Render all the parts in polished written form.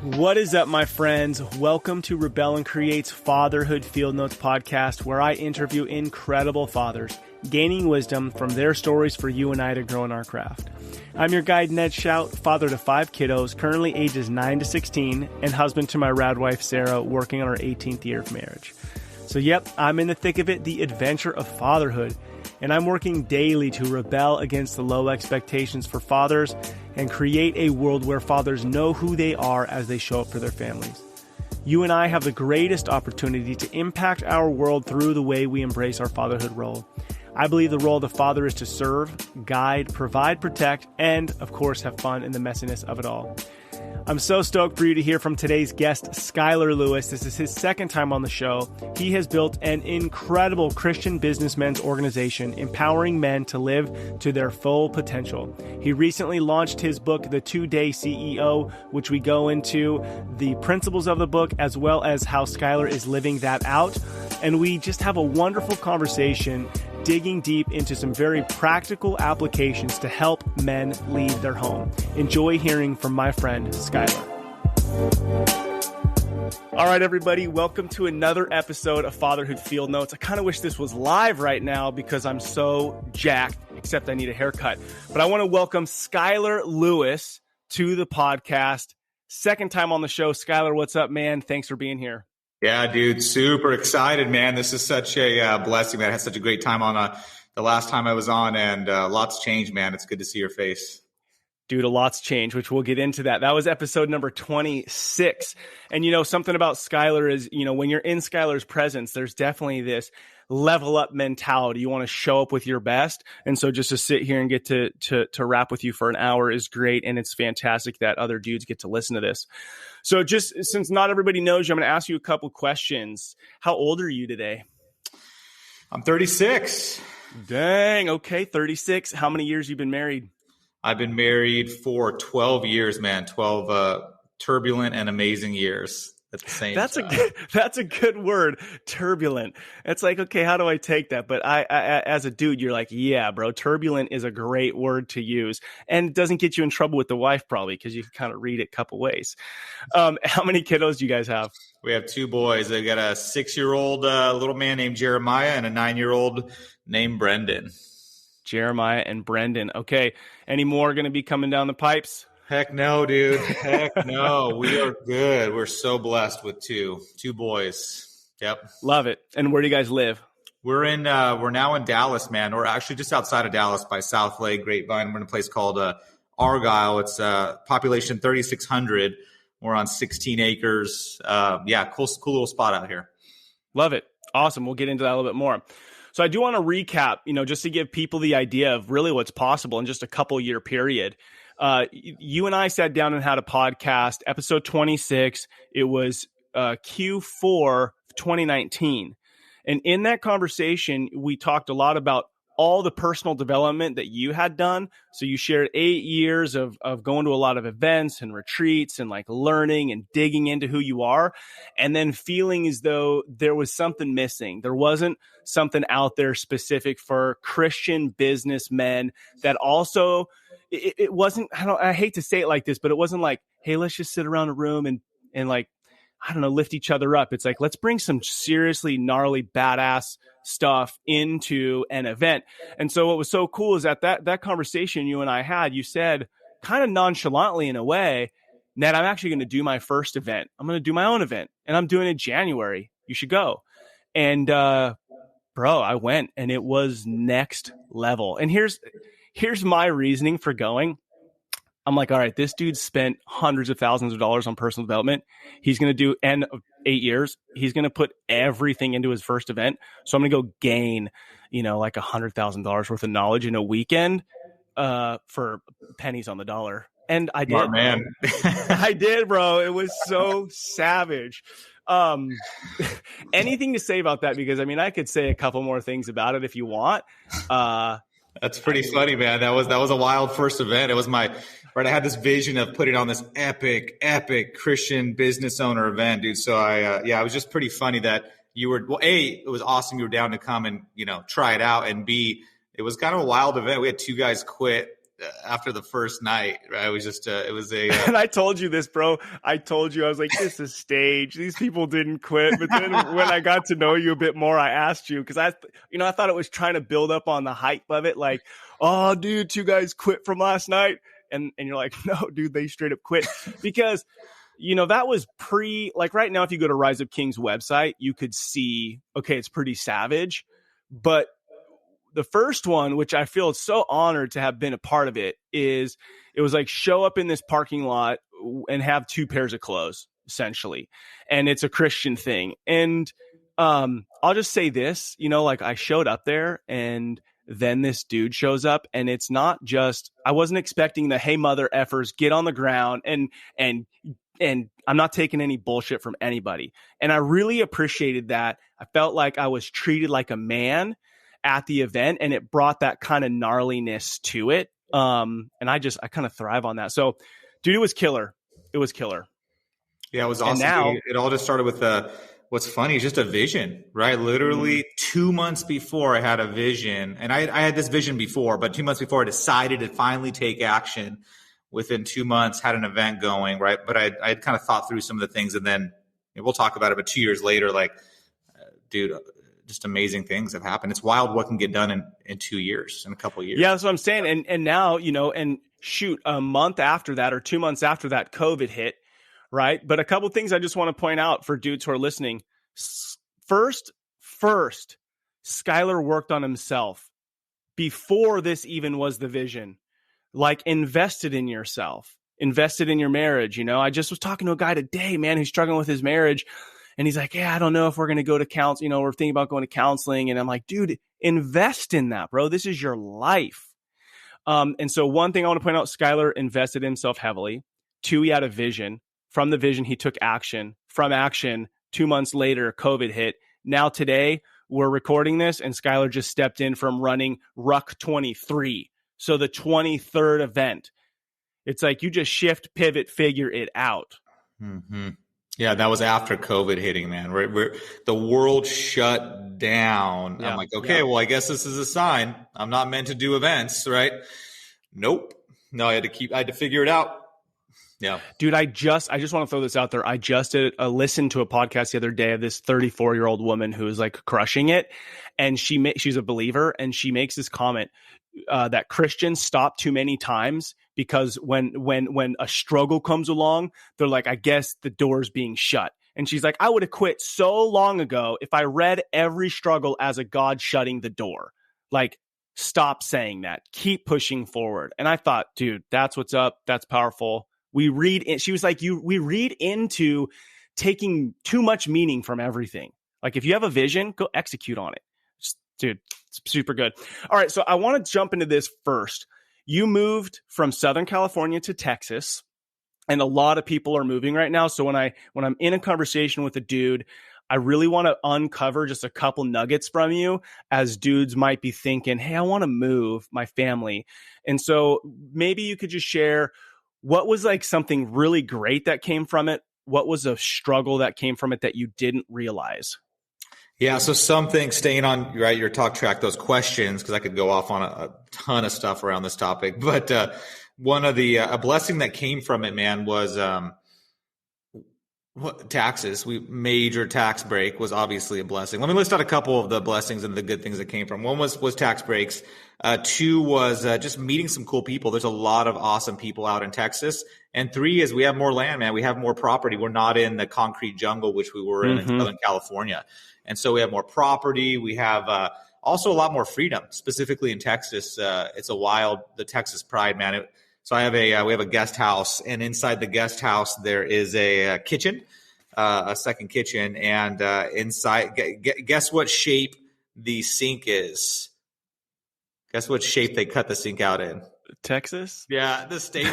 What is up, my friends? Welcome to Rebel and Create's Fatherhood Field Notes podcast, where I interview incredible fathers, gaining wisdom from their stories for you and I to grow in our craft. I'm your guide, Ned Shout, father to 5 kiddos, currently ages 9 to 16, and husband to my rad wife, Sarah, working on our 18th year of marriage. So yep, I'm in the thick of it, the adventure of fatherhood, and I'm working daily to rebel against the low expectations for fathers and create a world where fathers know who they are as they show up for their families. You and I have the greatest opportunity to impact our world through the way we embrace our fatherhood role. I believe the role of the father is to serve, guide, provide, protect, and, of course, have fun in the messiness of it all. I'm so stoked for you to hear from today's guest, Skylar Lewis. This is his second time on the show. He has built an incredible Christian businessmen's organization, empowering men to live to their full potential. He recently launched his book, The 2-Day CEO, which we go into the principles of the book, as well as how Skylar is living that out. And we just have a wonderful conversation, digging deep into some very practical applications to help men lead their home. Enjoy hearing from my friend, Skylar. All right, everybody, welcome to another episode of Fatherhood Field Notes. I kind of wish this was live right now because I'm so jacked, except I need a haircut. But I want to welcome Skylar Lewis to the podcast. Second time on the show. Skylar, what's up, man? Thanks for being here. Yeah, dude, super excited, man. This is such a blessing, man. I had such a great time on the last time I was on, and lots changed, man. It's good to see your face. Dude, a lot's changed, which we'll get into that. That was episode number 26. And, you know, something about Skylar is, you know, when you're in Skylar's presence, there's definitely this level up mentality. You want to show up with your best. And so just to sit here and get to rap with you for an hour is great. And it's fantastic that other dudes get to listen to this. So just since not everybody knows you, I'm going to ask you a couple questions. How old are you today? I'm 36. Dang. Okay. 36. How many years you been married? I've been married for 12 years, man. 12 turbulent and amazing years at the same time. That's a good word, turbulent. It's like, okay, how do I take that? But I as a dude, you're like, yeah, bro, turbulent is a great word to use. And it doesn't get you in trouble with the wife probably because you can kind of read it a couple ways. How many kiddos do you guys have? We have 2 boys. I got a 6-year-old little man named Jeremiah and a 9-year-old named Brendan. Jeremiah and Brendan. Okay. Any more going to be coming down the pipes? Heck no, dude. Heck no. We are good. We're so blessed with 2 boys. Yep. Love it. And where do you guys live? We're now in Dallas, man. We're actually just outside of Dallas by South Lake Grapevine. We're in a place called Argyle. It's population 3,600. We're on 16 acres. Cool little spot out here. Love it. Awesome. We'll get into that a little bit more. So I do want to recap, you know, just to give people the idea of really what's possible in just a couple year period. You and I sat down and had a podcast, episode 26. It was Q4 2019. And in that conversation, we talked a lot about all the personal development that you had done. So you shared 8 years of going to a lot of events and retreats and like learning and digging into who you are, and then feeling as though there was something missing. There wasn't something out there specific for Christian businessmen that also, it wasn't, I hate to say it like this, but it wasn't like, hey, let's just sit around a room and like, I don't know, lift each other up. It's like, let's bring some seriously gnarly, badass stuff into an event. And so what was so cool is that conversation you and I had, you said kind of nonchalantly in a way, Ned, I'm actually going to do my first event. I'm going to do my own event and I'm doing it in January. You should go. And, bro, I went and it was next level. And here's my reasoning for going. I'm like, all right, this dude spent hundreds of thousands of dollars on personal development. He's going to do 8 years. He's going to put everything into his first event. So I'm going to go gain, you know, like $100,000 worth of knowledge in a weekend for pennies on the dollar. And I did. Smart man. I did, bro. It was so savage. Anything to say about that? Because I mean, I could say a couple more things about it if you want. That's pretty funny, man. That was a wild first event. It was I had this vision of putting on this epic Christian business owner event, dude. So it was just pretty funny that you were, well, A, it was awesome you were down to come and, you know, try it out. And B, it was kind of a wild event. We had 2 guys quit after the first night. Right? It was just it was a. And I told you this, bro. I told you, I was like, this is staged. These people didn't quit. But then when I got to know you a bit more, I asked you because I thought it was trying to build up on the hype of it. Like, oh, dude, 2 guys quit from last night. And you're like, no, dude, they straight up quit because, that was like right now, if you go to Rise Up King's website, you could see, okay, it's pretty savage. But the first one, which I feel so honored to have been a part of it was like show up in this parking lot and have 2 pairs of clothes, essentially. And it's a Christian thing. And I'll just say this, like I showed up there and then this dude shows up and it's not just, I wasn't expecting the, hey, mother effers, get on the ground and I'm not taking any bullshit from anybody. And I really appreciated that. I felt like I was treated like a man at the event and it brought that kind of gnarliness to it. And I kind of thrive on that. So dude, it was killer. It was killer. Yeah, it was awesome. Now, it all just started with what's funny is just a vision, right? Literally 2 months before I had a vision, and I had this vision before, but 2 months before I decided to finally take action. Within 2 months, had an event going, right? But I had kind of thought through some of the things, and then we'll talk about it. But 2 years later, dude, just amazing things have happened. It's wild what can get done in 2 years, in a couple of years. Yeah, that's what I'm saying. And now, and shoot, a month after that or 2 months after that, COVID hit, right? But a couple of things I just want to point out for dudes who are listening. First, Skylar worked on himself before this even was the vision. Like invested in yourself, invested in your marriage. I just was talking to a guy today, man, who's struggling with his marriage. And he's like, yeah, I don't know if we're going to go to counseling. We're thinking about going to counseling. And I'm like, dude, invest in that, bro. This is your life. And so one thing I want to point out, Skylar invested in himself heavily. 2, he had a vision. From the vision, he took action. From action, 2 months later, COVID hit. Now today, we're recording this and Skylar just stepped in from running Ruck 23. So the 23rd event, it's like you just shift, pivot, figure it out. Mm-hmm. Yeah, that was after COVID hitting, man. Where the world shut down. Yeah, I'm like, okay, well, I guess this is a sign. I'm not meant to do events, right? Nope. No, I had to figure it out. Yeah, dude, I just want to throw this out there. I just did listened to a podcast the other day of this 34-year-old woman who is like crushing it, and she's a believer, and she makes this comment that Christians stop too many times because when a struggle comes along, they're like, I guess the door's being shut. And she's like, I would have quit so long ago if I read every struggle as a God shutting the door. Like, stop saying that. Keep pushing forward. And I thought, dude, that's what's up. That's powerful. We read into taking too much meaning from everything. Like if you have a vision, go execute on it. Dude, it's super good. All right. So I want to jump into this first. You moved from Southern California to Texas, and a lot of people are moving right now. So when I'm in a conversation with a dude, I really want to uncover just a couple nuggets from you, as dudes might be thinking, hey, I want to move my family. And so maybe you could just share what was like something really great that came from it. What was a struggle that came from it that you didn't realize? Yeah. So something, staying on your talk track, those questions, because I could go off on a ton of stuff around this topic. But one of a blessing that came from it, man, was taxes. Major tax break was obviously a blessing. Let me list out a couple of the blessings and the good things that came from. One was tax breaks. 2 was just meeting some cool people. There's a lot of awesome people out in Texas. And 3 is we have more land, man. We have more property. We're not in the concrete jungle, which we were in Southern California. And so we have more property. We have also a lot more freedom, specifically in Texas. It's the Texas pride, man. So we have a guest house, and inside the guest house there is a kitchen, a second kitchen, and inside, guess what shape the sink is? Guess what shape they cut the sink out in? Texas? Yeah, the state of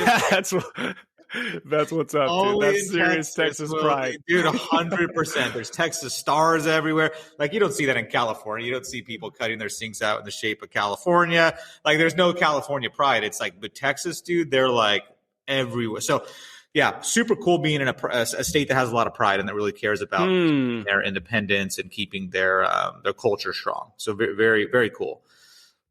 That's what's up, dude. That's serious Texas pride. Dude, 100%. There's Texas stars everywhere. Like, you don't see that in California. You don't see people cutting their sinks out in the shape of California. Like, there's no California pride. It's like, but Texas, dude, they're like everywhere. So, yeah, super cool being in a state that has a lot of pride and that really cares about their independence and keeping their culture strong. So, very, very, very cool.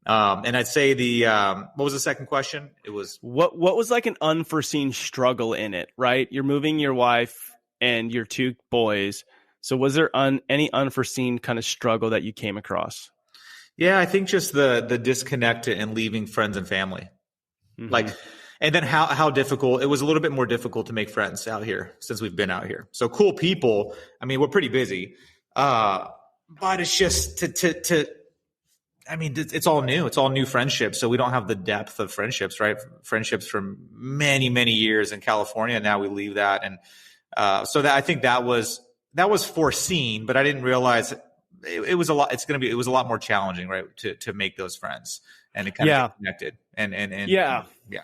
And I'd say what was the second question? It was what was like an unforeseen struggle in it, right? You're moving your wife and your two boys. So was there any unforeseen kind of struggle that you came across? Yeah, I think just the disconnect and leaving friends and family. Mm-hmm. Like, and then how difficult, it was a little bit more difficult to make friends out here since we've been out here. So cool people. I mean, we're pretty busy. But it's just it's all new. It's all new friendships. So we don't have the depth of friendships, right? Friendships from many, many years in California. Now we leave that. And so that I think that was foreseen, but I didn't realize it was a lot. It was a lot more challenging, right? To make those friends and to kind of get connected and yeah. Yeah.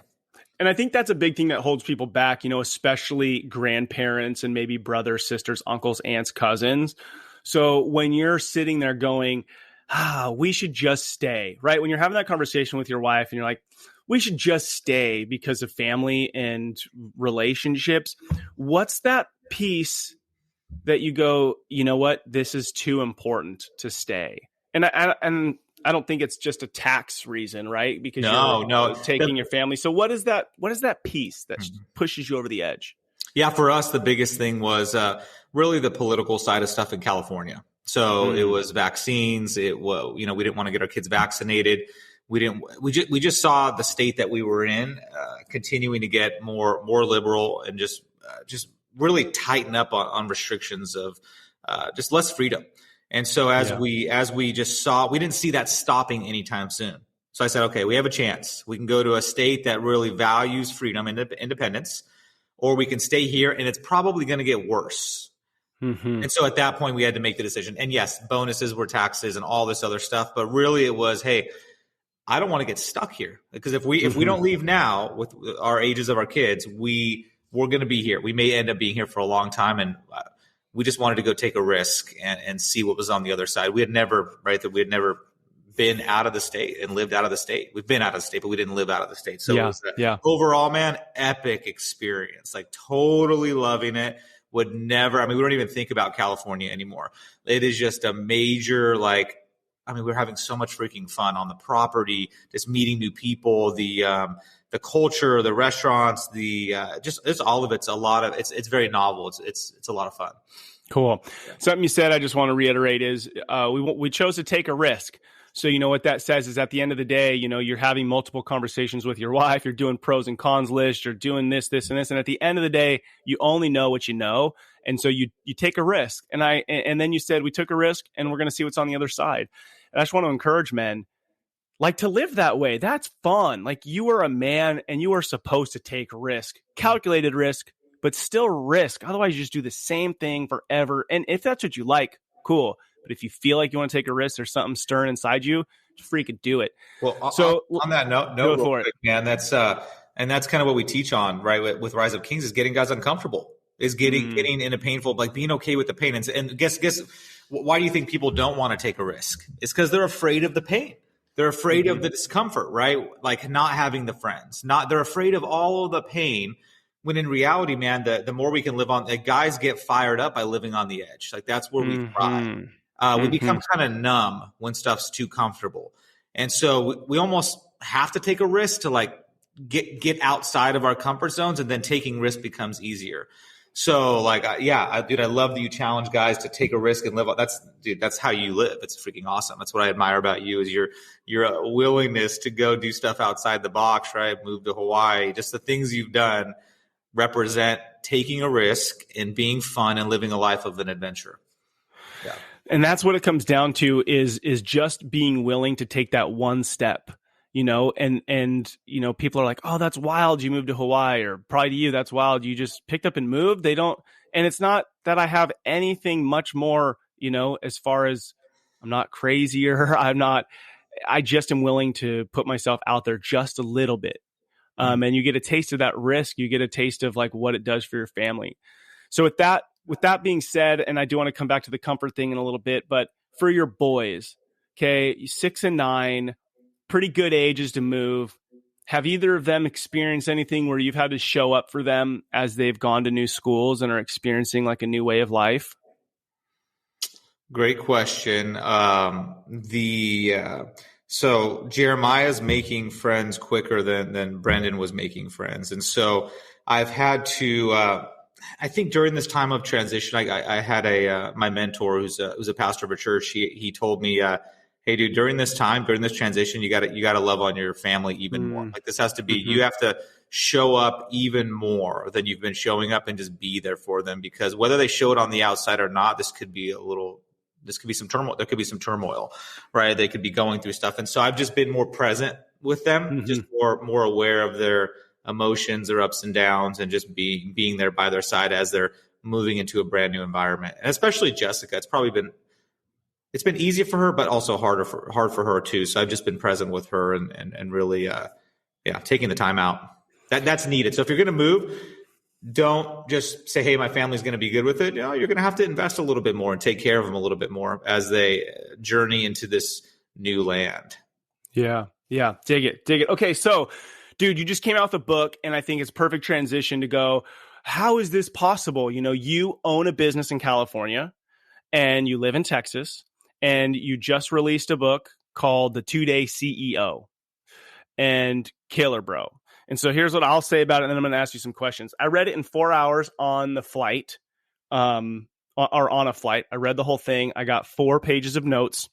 And I think that's a big thing that holds people back, especially grandparents and maybe brothers, sisters, uncles, aunts, cousins. So when you're sitting there going, we should just stay, right? When you're having that conversation with your wife and you're like, we should just stay because of family and relationships. What's that piece that you go, you know what, this is too important to stay? And I don't think it's just a tax reason, right? Because you're taking your family. So what is that piece that pushes you over the edge? Yeah, for us, the biggest thing was really the political side of stuff in California. So it was vaccines. We didn't want to get our kids vaccinated. We just saw the state that we were in continuing to get more liberal and just really tighten up on restrictions of just less freedom. And so as we just saw, we didn't see that stopping anytime soon. So I said, okay, we have a chance. We can go to a state that really values freedom and independence, or we can stay here and it's probably going to get worse. Mm-hmm. And so at that point we had to make the decision. And yes, bonuses were taxes and all this other stuff, but really it was, hey, I don't want to get stuck here, because if we don't leave now with our ages of our kids, we're going to be here. We may end up being here for a long time, and we just wanted to go take a risk and see what was on the other side. We had never been out of the state and lived out of the state. We've been out of the state, but we didn't live out of the state. So it was overall, man, epic experience. Like totally loving it. Would never. I mean, we don't even think about California anymore. It is just a major we're having so much freaking fun on the property, just meeting new people, the culture, the restaurants, it's all of it's a lot of it's very novel. It's a lot of fun. Cool. Yeah. Something you said I just want to reiterate is we chose to take a risk. So you know what that says is at the end of the day, you're having multiple conversations with your wife, you're doing pros and cons lists, you're doing this, and this. And at the end of the day, you only know what you know. And so you take a risk. And then you said we took a risk and we're going to see what's on the other side. And I just want to encourage men, to live that way. That's fun. You are a man and you are supposed to take risk, calculated risk, but still risk. Otherwise you just do the same thing forever. And if that's what you like, cool. But if you feel like you want to take a risk, there's something stirring inside you, just freaking do it. Well, so on that note, real quick, man, that's kind of what we teach on, right? With Rise of Kings is getting guys uncomfortable, is getting in a painful, being okay with the pain. And guess why do you think people don't want to take a risk? It's because they're afraid of the pain. They're afraid of the discomfort, right? Like not having the friends, they're afraid of all of the pain. When in reality, man, the more we can live on, guys get fired up by living on the edge. That's where we thrive. We become kind of numb when stuff's too comfortable. And so we almost have to take a risk to get outside of our comfort zones, and then taking risk becomes easier. So I love that you challenge guys to take a risk and live. That's how you live. It's freaking awesome. That's what I admire about you is your willingness to go do stuff outside the box, right? Move to Hawaii, just the things you've done represent taking a risk and being fun and living a life of an adventure. Yeah. And that's what it comes down to is just being willing to take that one step, and people are like, oh, that's wild. You moved to Hawaii, or probably to you, that's wild. You just picked up and moved. And it's not that I have anything much more, as far as I'm not crazier. I just am willing to put myself out there just a little bit. And you get a taste of that risk. You get a taste of what it does for your family. So with that being said, and I do want to come back to the comfort thing in a little bit, but for your boys, okay, 6 and 9, pretty good ages to move. Have either of them experienced anything where you've had to show up for them as they've gone to new schools and are experiencing a new way of life? Great question. So Jeremiah's making friends quicker than Brendan was making friends. And so I've had to, I think during this time of transition, I had my mentor who's a pastor of a church. He told me, hey dude, during this transition, you gotta love on your family even more. Like this has to be, you have to show up even more than you've been showing up and just be there for them, because whether they show it on the outside or not, this could be some turmoil. There could be some turmoil, right? They could be going through stuff. And so I've just been more present with them, just more aware of their emotions, their ups and downs, and just being there by their side as they're moving into a brand new environment. And especially Jessica, it's been easier for her, but also hard for her too. So I've just been present with her and really, taking the time out. That's needed. So if you're going to move, don't just say, hey, my family's going to be good with it. You're going to have to invest a little bit more and take care of them a little bit more as they journey into this new land. Yeah. Yeah. Dig it. Okay. So dude, you just came out with a book, and I think it's perfect transition to go, how is this possible? You own a business in California and you live in Texas, and you just released a book called The 2-Day CEO, and killer, bro. And so here's what I'll say about it, and then I'm going to ask you some questions. I read it in 4 hours on the flight, or on a flight. I read the whole thing. I got 4 pages of notes.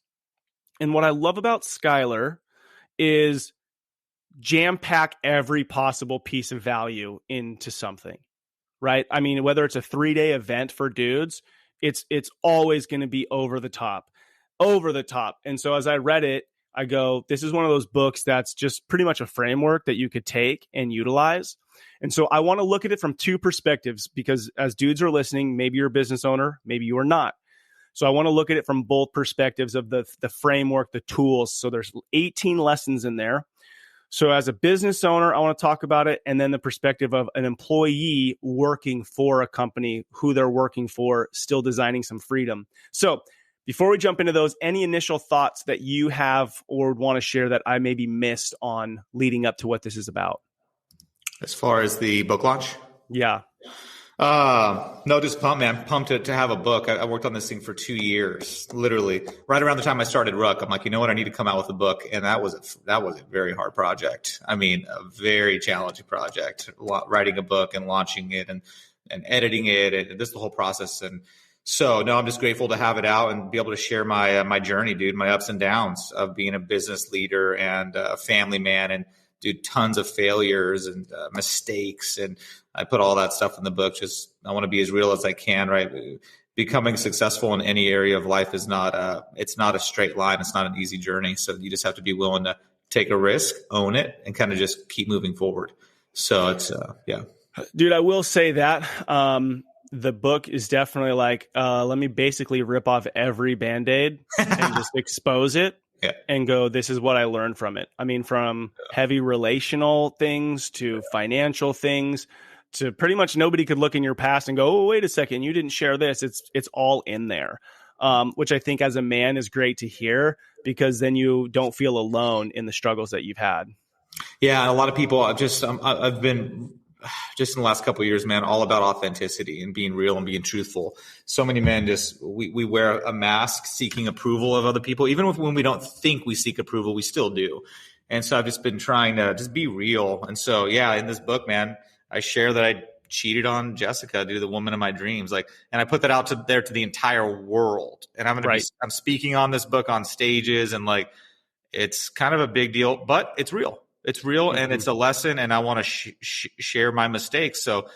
And what I love about Skylar is jam-pack every possible piece of value into something, right? I mean, whether it's a 3-day event for dudes, it's always going to be over the top. And so as I read it, I go, this is one of those books that's just pretty much a framework that you could take and utilize. And so I want to look at it from 2 perspectives, because as dudes are listening, maybe you're a business owner, maybe you are not. So I want to look at it from both perspectives of the framework, the tools. So there's 18 lessons in there. So as a business owner, I want to talk about it. And then the perspective of an employee working for a company, who they're working for, still designing some freedom. So before we jump into those, any initial thoughts that you have or would want to share that I maybe missed on leading up to what this is about? As far as the book launch? Yeah. No, just pumped, man. Pumped to have a book. I worked on this thing for 2 years, literally. Right around the time I started Ruck, I'm like, you know what? I need to come out with a book. And that was a very hard project. I mean, a very challenging project, writing a book and launching it and editing it, and just the whole process. And so, no, I'm just grateful to have it out and be able to share my journey, dude, my ups and downs of being a business leader and a family man, and dude, tons of failures and mistakes. And I put all that stuff in the book. Just, I want to be as real as I can, right? Becoming successful in any area of life is it's not a straight line. It's not an easy journey. So you just have to be willing to take a risk, own it, and kind of just keep moving forward. So it's, yeah. Dude, I will say that, the book is definitely like, let me basically rip off every Band-Aid and just expose it. Yeah. And go, this is what I learned from it. I mean, from heavy relational things to financial things to pretty much nobody could look in your past and go, oh, wait a second, you didn't share this. It's all in there, which I think as a man is great to hear, because then you don't feel alone in the struggles that you've had. Yeah, a lot of people I've been just in the last couple of years, man, all about authenticity and being real and being truthful. So many men we wear a mask seeking approval of other people. Even when we don't think we seek approval, we still do. And so I've just been trying to just be real. And so, yeah, in this book, man, I share that I cheated on Jessica, the woman of my dreams. And I put that out to the entire world. And I'm speaking on this book on stages, and it's kind of a big deal, but it's real. It's real, and it's a lesson, and I want to share my mistakes. So,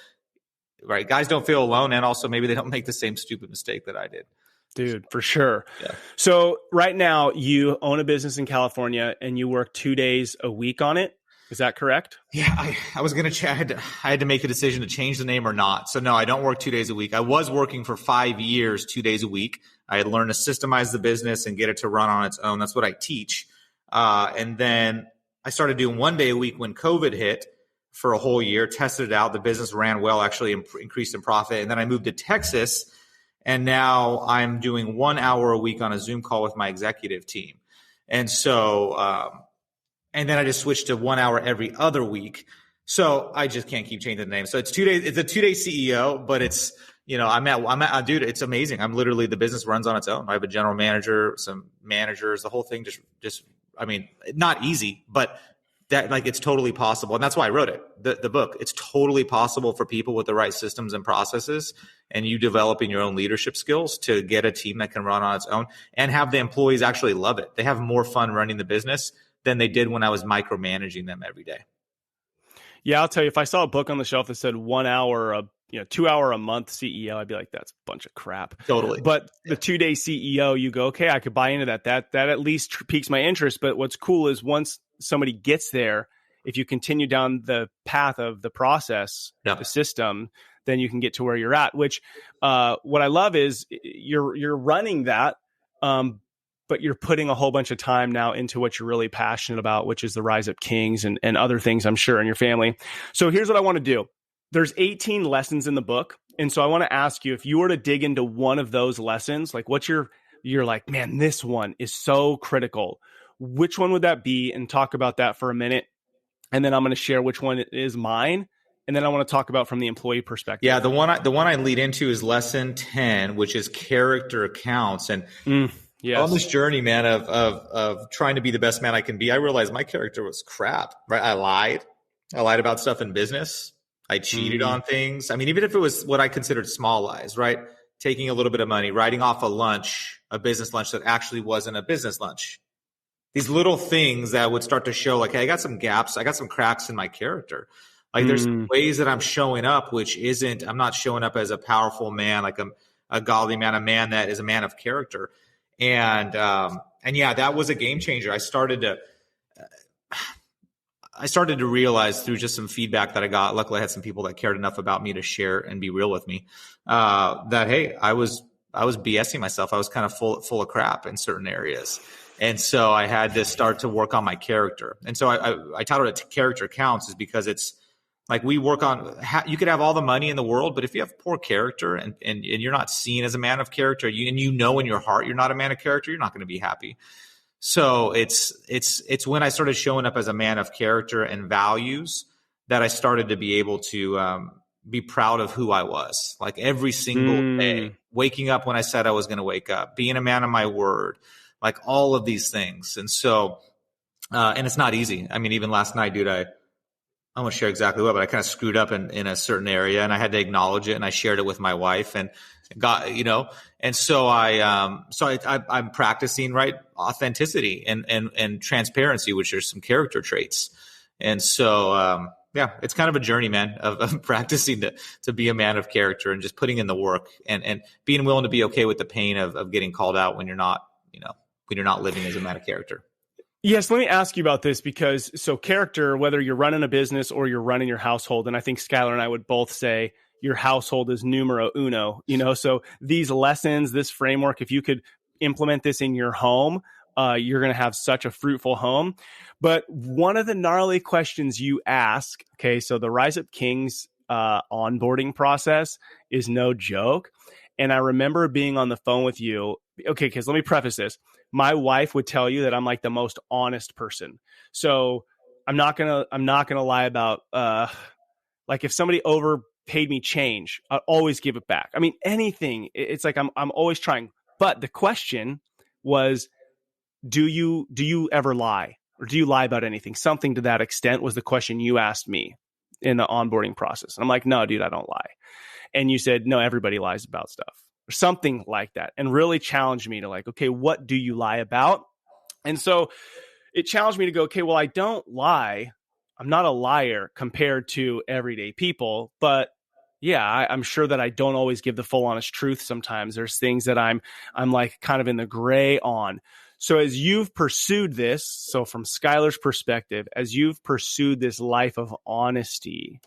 right, guys don't feel alone, and also maybe they don't make the same stupid mistake that I did. Dude, for sure. Yeah. So right now you own a business in California, and you work 2 days a week on it. Is that correct? Yeah, I was going to I had to make a decision to change the name or not. So no, I don't work 2 days a week. I was working for 5 years, 2 days a week. I had learned to systemize the business and get it to run on its own. That's what I teach. And then I started doing 1 day a week when COVID hit for a whole year, tested it out. The business ran well, actually increased in profit. And then I moved to Texas, and now I'm doing 1 hour a week on a Zoom call with my executive team. And so, and then I just switched to 1 hour every other week. So I just can't keep changing the name. So it's 2 days. It's a 2 day CEO, but it's, dude, it's amazing. I'm literally, the business runs on its own. I have a general manager, some managers, the whole thing just I mean, not easy, but that like it's totally possible. And that's why I wrote it, the book. It's totally possible for people with the right systems and processes and you developing your own leadership skills to get a team that can run on its own and have the employees actually love it. They have more fun running the business than they did when I was micromanaging them every day. Yeah, I'll tell you, if I saw a book on the shelf that said 1 hour, 2 hour a month CEO, I'd be like, that's a bunch of crap. Totally. But the 2-day CEO, you go, okay, I could buy into that. That at least piques my interest. But what's cool is once somebody gets there, if you continue down the path of the process, the system, then you can get to where you're at, which what I love is you're running that, but you're putting a whole bunch of time now into what you're really passionate about, which is the Rise Up Kings and other things, I'm sure, in your family. So here's what I want to do. There's 18 lessons in the book. And so I want to ask you, if you were to dig into one of those lessons, like what's you're like, man, this one is so critical. Which one would that be? And talk about that for a minute. And then I'm going to share which one is mine. And then I want to talk about from the employee perspective. Yeah, the one I lead into is lesson 10, which is character counts. And yes. On this journey, man, of trying to be the best man I can be, I realized my character was crap, right? I lied about stuff in business. I cheated on things. I mean, even if it was what I considered small lies, right? Taking a little bit of money, writing off a business lunch that actually wasn't a business lunch. These little things that would start to show like, hey, I got some gaps. I got some cracks in my character. Like there's ways that I'm showing up, I'm not showing up as a powerful man, like a godly man, a man that is a man of character. And yeah, that was a game changer. I started to realize through just some feedback that I got, luckily I had some people that cared enough about me to share and be real with me, that, hey, I was BSing myself. I was kind of full of crap in certain areas. And so I had to start to work on my character. And so I titled it Character Counts is because it's like we work on, you could have all the money in the world, but if you have poor character and you're not seen as a man of character, and you know in your heart you're not a man of character, you're not going to be happy. So it's when I started showing up as a man of character and values that I started to be able to be proud of who I was. Like every single day, waking up when I said I was going to wake up, being a man of my word, like all of these things. And so, and it's not easy. I mean, even last night, dude, I won't share exactly what, but I kind of screwed up in a certain area and I had to acknowledge it. And I shared it with my wife and got, and so I'm practicing, right, authenticity and transparency, which are some character traits. And so, yeah, it's kind of a journey, man, of practicing to be a man of character and just putting in the work and being willing to be okay with the pain of getting called out when you're not, when you're not living as a man of character. Yes, let me ask you about this because character, whether you're running a business or you're running your household, and I think Skylar and I would both say your household is numero uno, so these lessons, this framework, if you could implement this in your home, you're going to have such a fruitful home. But one of the gnarly questions you ask, okay, so the Rise Up Kings onboarding process is no joke. And I remember being on the phone with you. Okay, because let me preface this. My wife would tell you that I'm like the most honest person. So I'm not gonna lie about like if somebody overpaid me change, I'll always give it back. I mean, anything. It's like I'm always trying. But the question was, do you ever lie? Or do you lie about anything? Something to that extent was the question you asked me in the onboarding process. And I'm like, no, dude, I don't lie. And you said, no, everybody lies about stuff. Or something like that, and really challenged me to like, okay, what do you lie about? And so it challenged me to go, okay, well, I don't lie. I'm not a liar compared to everyday people, but yeah, I'm sure that I don't always give the full honest truth. Sometimes there's things that I'm like kind of in the gray on. So as you've pursued this, so from Skylar's perspective, as you've pursued this life of honesty,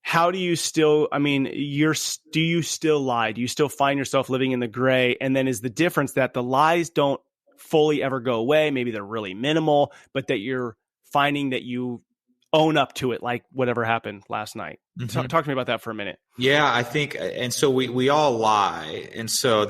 how do you still, do you still lie? Do you still find yourself living in the gray? And then is the difference that the lies don't fully ever go away? Maybe they're really minimal, but that you're finding that you own up to it, like whatever happened last night. Talk to me about that for a minute. Yeah, I think, and so we all lie. And so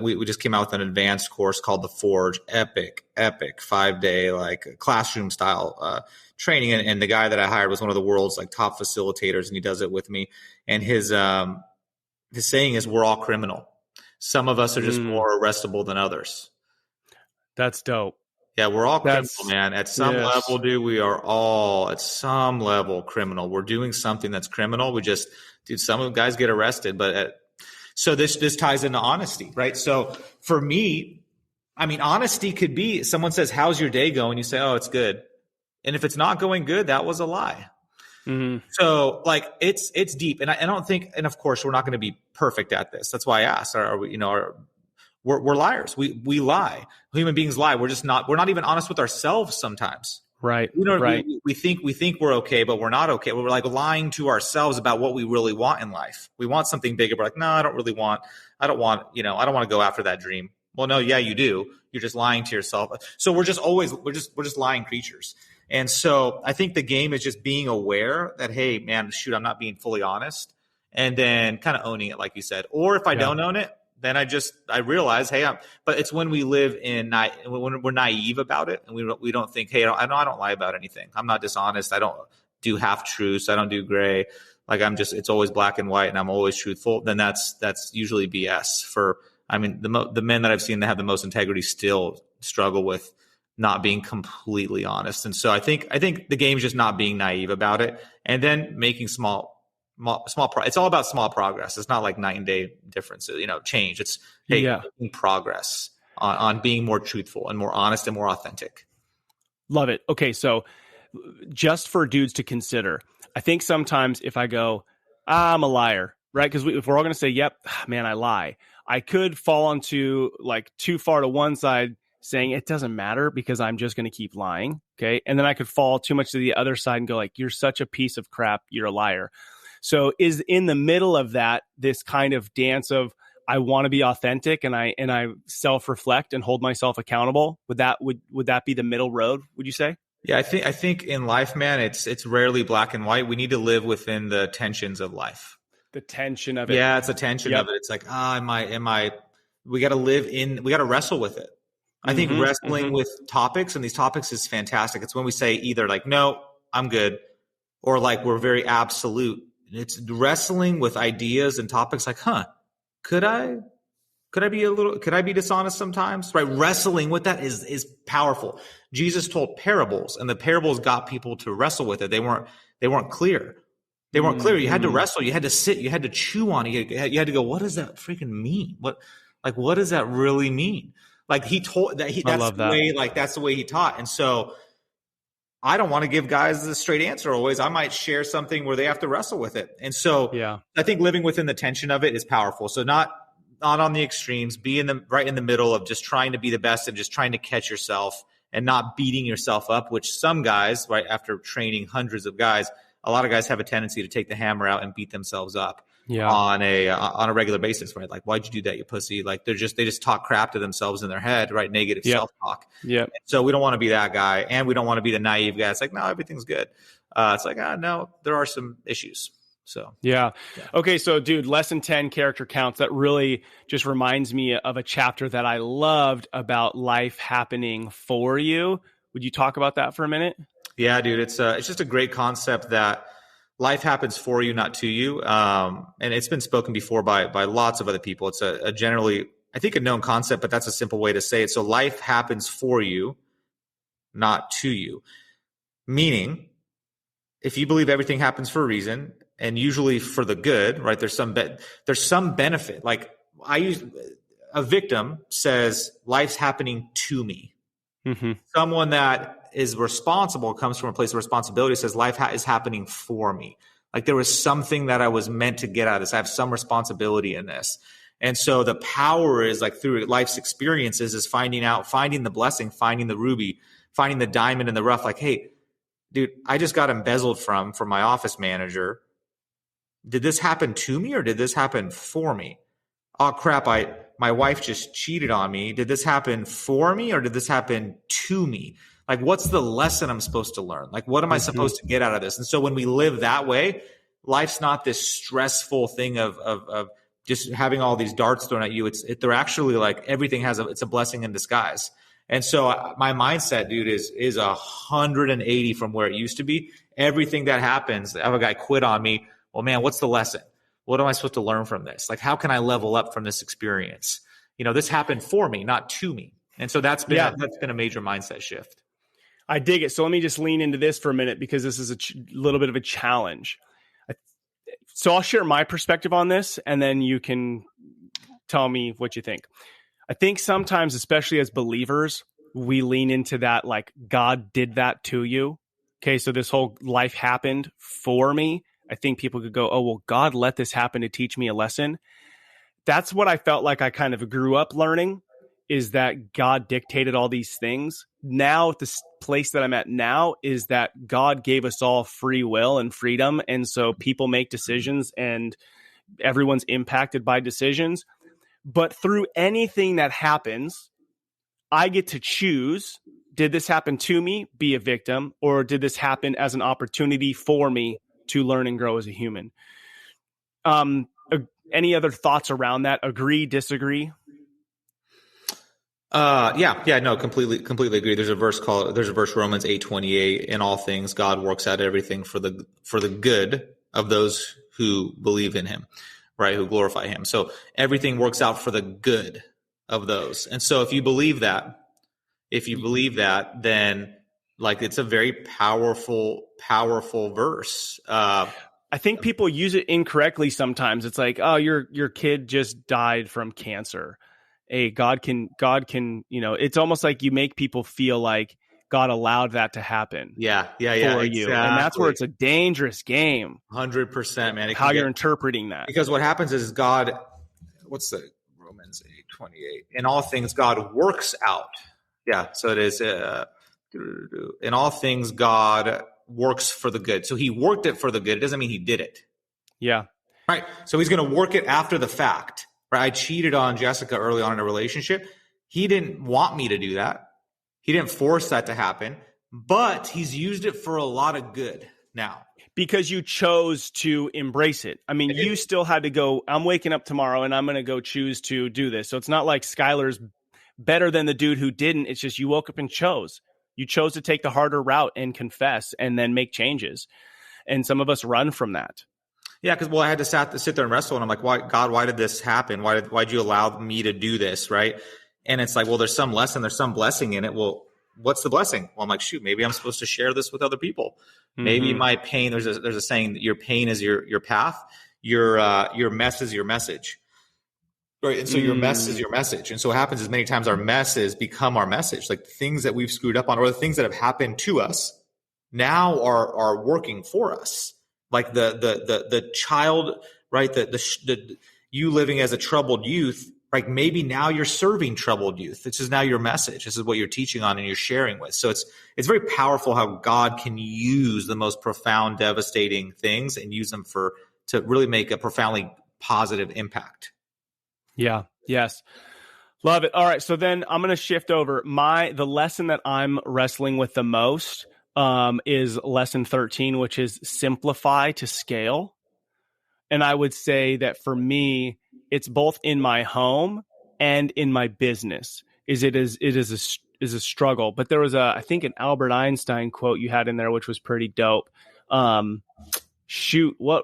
we just came out with an advanced course called The Forge, epic 5-day, like classroom style, training. And the guy that I hired was one of the world's like top facilitators, and he does it with me. And his saying is, we're all criminal. Some of us are just more arrestable than others. That's dope. Yeah, we're all criminal, That's man. At some level, dude, we are all at some level criminal. We're doing something that's criminal. Dude, some of the guys get arrested, so this ties into honesty, right? So for me, I mean, honesty could be someone says, "How's your day going?" You say, "Oh, it's good." And if it's not going good, that was a lie. Mm-hmm. So like it's deep. And I don't think, and of course we're not going to be perfect at this. That's why I asked, we're liars. We lie. Human beings lie. We're not even honest with ourselves sometimes. Right. Right. We think we're okay, but we're not okay. We're like lying to ourselves about what we really want in life. We want something bigger. We're like, no, I don't want to go after that dream. Well, no, yeah, you do. You're just lying to yourself. So we're just lying creatures. And so I think the game is just being aware that, hey, man, shoot, I'm not being fully honest, and then kind of owning it, like you said. Or if I don't own it, then I realize, hey, but it's when we live when we're naive about it, and we don't think, hey, I don't lie about anything. I'm not dishonest. I don't do half truths. I don't do gray. Like it's always black and white, and I'm always truthful. Then that's usually BS. The men that I've seen that have the most integrity still struggle with not being completely honest. And so I think the game is just not being naive about it, and then making small it's all about small progress. It's not like night and day differences, change. It's making progress on being more truthful and more honest and more authentic. Love it. Okay. So just for dudes to consider, I think sometimes if I go, I'm a liar, right? Because if we're all going to say, yep, man, I lie, I could fall onto like too far to one side, saying it doesn't matter because I'm just going to keep lying. Okay. And then I could fall too much to the other side and go like, you're such a piece of crap. You're a liar. So is in the middle of that, this kind of dance of, I want to be authentic and I self-reflect and hold myself accountable. Would that be the middle road? Would you say? Yeah. I think in life, man, it's rarely black and white. We need to live within the tensions of life. The tension of it. Yeah. It's a tension of it. It's like, we got to wrestle with it. I think wrestling with topics, and these topics is fantastic. It's when we say either like, no, I'm good, or like we're very absolute. It's wrestling with ideas and topics like, could I be dishonest sometimes? Right. Wrestling with that is powerful. Jesus told parables, and the parables got people to wrestle with it. They weren't clear. They weren't clear. You had to wrestle. You had to sit. You had to chew on it. You had to go, what does that freaking mean? What does that really mean? Like he told that that's the way he taught. And so I don't want to give guys the straight answer always. I might share something where they have to wrestle with it. And so I think living within the tension of it is powerful. So not on the extremes, be right in the middle of just trying to be the best and just trying to catch yourself and not beating yourself up, which some guys, right, after training hundreds of guys, a lot of guys have a tendency to take the hammer out and beat themselves up. On a regular basis, right? Like, why'd you do that, you pussy? Like they just talk crap to themselves in their head, right? Negative self-talk. Yeah. So we don't want to be that guy, and we don't want to be the naive guy. It's like, no, everything's good. It's like, no, there are some issues. So yeah. Okay, so dude, lesson 10, character counts. That really just reminds me of a chapter that I loved about life happening for you. Would you talk about that for a minute? Yeah, dude, it's just a great concept that life happens for you, not to you. And it's been spoken before by lots of other people. It's a generally, I think, a known concept, but that's a simple way to say it. So life happens for you, not to you. Meaning, if you believe everything happens for a reason, and usually for the good, right? There's some benefit. Like a victim says, life's happening to me. Mm-hmm. Someone that is responsible comes from a place of responsibility, says life is happening for me. Like there was something that I was meant to get out of this. I have some responsibility in this. And so the power is like through life's experiences is finding the blessing, finding the ruby, finding the diamond in the rough. Like, hey, dude, I just got embezzled from my office manager. Did this happen to me or did this happen for me? Oh crap, my wife just cheated on me. Did this happen for me or did this happen to me? Like, what's the lesson I'm supposed to learn? Like, what am I supposed to get out of this? And so when we live that way, life's not this stressful thing of just having all these darts thrown at you. They're actually like everything it's a blessing in disguise. And so my mindset, dude, is 180 from where it used to be. Everything that happens, I have a guy quit on me. Well, man, what's the lesson? What am I supposed to learn from this? Like, how can I level up from this experience? This happened for me, not to me. And so that's been a major mindset shift. I dig it. So let me just lean into this for a minute, because this is a little bit of a challenge. So I'll share my perspective on this, and then you can tell me what you think. I think sometimes, especially as believers, we lean into that, like, God did that to you. Okay, so this whole life happened for me. I think people could go, oh, well, God let this happen to teach me a lesson. That's what I felt like I kind of grew up learning, is that God dictated all these things. Now, the place that I'm at now is that God gave us all free will and freedom. And so people make decisions and everyone's impacted by decisions. But through anything that happens, I get to choose, did this happen to me, be a victim, or did this happen as an opportunity for me to learn and grow as a human? Any other thoughts around that? Agree, disagree? No, completely agree. There's a verse Romans 8:28. In all things, God works out everything for the good of those who believe in him, right? Who glorify him. So everything works out for the good of those. And so if you believe that, then like it's a very powerful verse. I think people use it incorrectly sometimes. It's like, oh, your kid just died from cancer. Hey, God can, it's almost like you make people feel like God allowed that to happen. Yeah, for you. And that's where it's a dangerous game. 100%, man. How you're interpreting that. Because what happens is God, what's the Romans 8:28? In all things, God works out. Yeah, so it is, in all things, God works for the good. So he worked it for the good. It doesn't mean he did it. Yeah. Right. So he's going to work it after the fact. Right. I cheated on Jessica early on in a relationship. He didn't want me to do that. He didn't force that to happen, but he's used it for a lot of good now. Because you chose to embrace it. I mean, you still had to go, I'm waking up tomorrow and I'm going to go choose to do this. So it's not like Skylar's better than the dude who didn't. It's just you woke up and chose. You chose to take the harder route and confess and then make changes. And some of us run from that. Yeah, because I had to sit there and wrestle, and I'm like, why did this happen? Why'd you allow me to do this, right? And it's like, well, there's some lesson, there's some blessing in it. Well, what's the blessing? Well, I'm like, shoot, maybe I'm supposed to share this with other people. Mm-hmm. Maybe my pain. There's a saying that your pain is your path, your mess is your message, right? And so your mess is your message. And so what happens is many times our messes become our message, like the things that we've screwed up on, or the things that have happened to us now are working for us. Like the child, right? The you living as a troubled youth, like maybe now you're serving troubled youth. This is now your message. This is what you're teaching on and you're sharing with. So it's very powerful how God can use the most profound, devastating things and use them to really make a profoundly positive impact. Yeah. Yes. Love it. All right. So then I'm going to shift over. The lesson that I'm wrestling with the most is lesson 13, which is simplify to scale. And I would say that for me, it's both in my home and in my business. It is a struggle. But there was I think an Albert Einstein quote you had in there, which was pretty dope. What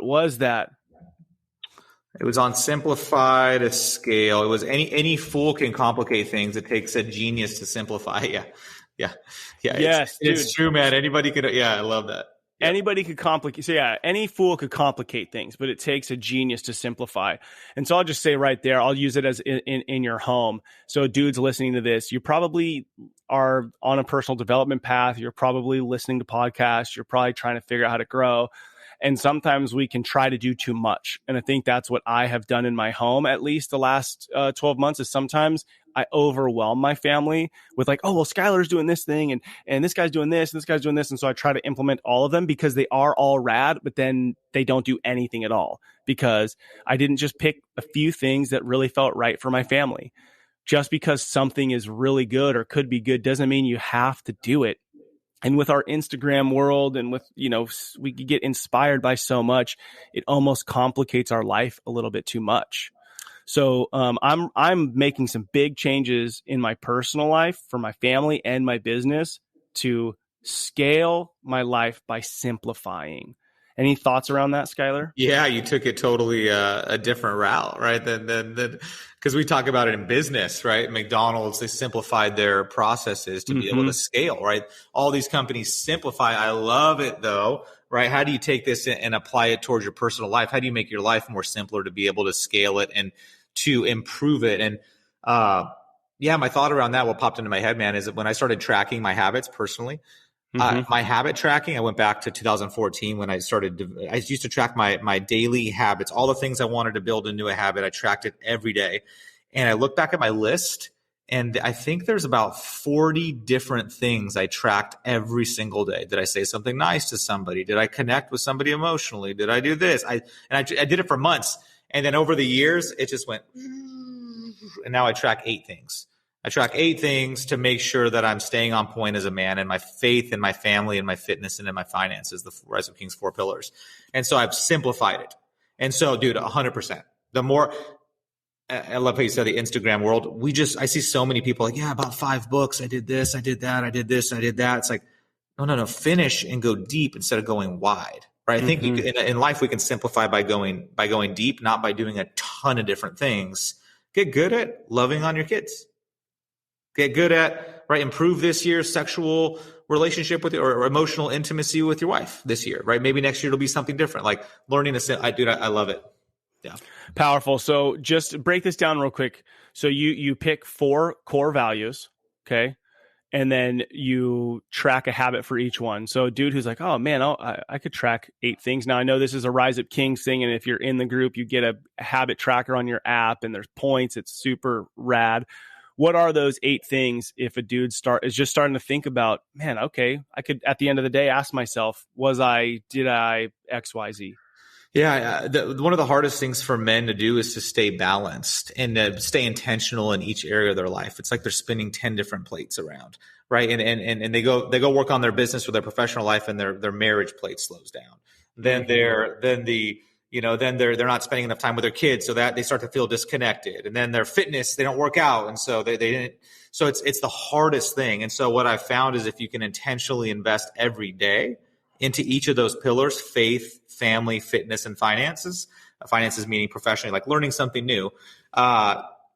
was that? It was on simplify to scale. It was any fool can complicate things. It takes a genius to simplify. Yeah. Yes, it's true, man. Anybody could. Yeah, I love that. Yeah. Anybody could complicate. So yeah, any fool could complicate things, but it takes a genius to simplify. And so I'll just say right there, I'll use it as in your home. So dudes listening to this, you probably are on a personal development path. You're probably listening to podcasts. You're probably trying to figure out how to grow. And sometimes we can try to do too much. And I think that's what I have done in my home, at least the last 12 months, is sometimes I overwhelm my family with like, oh, well, Skylar's doing this thing and this guy's doing this and this guy's doing this. And so I try to implement all of them because they are all rad, but then they don't do anything at all because I didn't just pick a few things that really felt right for my family. Just because something is really good or could be good doesn't mean you have to do it. And with our Instagram world and with, we get inspired by so much, it almost complicates our life a little bit too much. So I'm making some big changes in my personal life for my family and my business to scale my life by simplifying. Any thoughts around that, Skylar? Yeah, you took it totally a different route, right? Than because we talk about it in business, right? McDonald's, they simplified their processes to be able to scale, right? All these companies simplify. I love it though, right? How do you take this and apply it towards your personal life? How do you make your life more simpler to be able to scale it and to improve it? And yeah, my thought around that, what popped into my head, man, is that when I started tracking my habits personally, my habit tracking, I went back to 2014 when I used to track my daily habits, all the things I wanted to build into a habit. I tracked it every day. And I look back at my list, and I think there's about 40 different things I tracked every single day. Did I say something nice to somebody? Did I connect with somebody emotionally? Did I do this? I did it for months. And then over the years, it just went, and now I track 8 things. I track 8 things to make sure that I'm staying on point as a man, and my faith and my family and my fitness and in my finances, the Rise of Kings 4 pillars. And so I've simplified it. And so, dude, 100%. The more, I love how you said the Instagram world. I see so many people like, yeah, about 5 books. I did this, I did that, I did this, I did that. It's like, no, finish and go deep instead of going wide. Right. I think in life we can simplify by going deep, not by doing a ton of different things. Get good at loving on your kids. Get good at, right, improve this year's sexual relationship with or emotional intimacy with your wife this year, right? Maybe next year it'll be something different, like learning to say, I love it. Yeah. Powerful. So just break this down real quick. So you pick 4 core values, okay? And then you track a habit for each one. So a dude who's like, oh man, I could track 8 things. Now I know this is a Rise Up Kings thing. And if you're in the group, you get a habit tracker on your app and there's points. It's super rad. What are those 8 things if a dude is just starting to think about, man, okay, I could at the end of the day ask myself, did I X, Y, Z? Yeah. One of the hardest things for men to do is to stay balanced and to stay intentional in each area of their life. It's like they're spinning 10 different plates around, right? And they go work on their business or their professional life, and their marriage plate slows down. Then they're not spending enough time with their kids, so that they start to feel disconnected. And then their fitness, they don't work out, and so they didn't. So it's the hardest thing. And so what I've found is if you can intentionally invest every day into each of those pillars: faith, family, fitness, and finances. Finances meaning professionally, like learning something new.